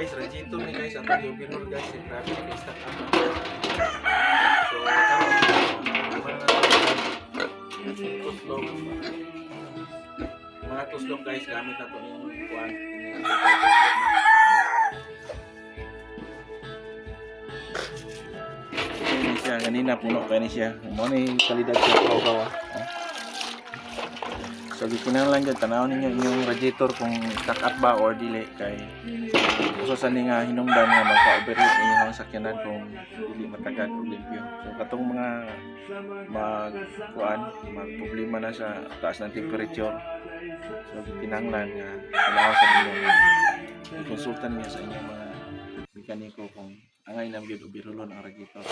guys, radiator ni guys ang overload guys, grabe guys stuck up. So mga tuslok guys gamit na to yung kuan. Ini siya kanina puno pa ni siya. Mo ni kalidad sa kawawa. So gikinahanglan gyud tanaw ninyo inyong radiator kung stuck up ba or dili kay uso ni nga hinungdan nga magka-overheat inyong sakyanan kung dili matagad o limpyo. So katong mga magproblema na sa taas ng temperature. So gikinahanglan nga tanaw sa inyo. I-konsulta niyo sa inyong mga mekaniko kung angay na gyud o birulon ang radiator.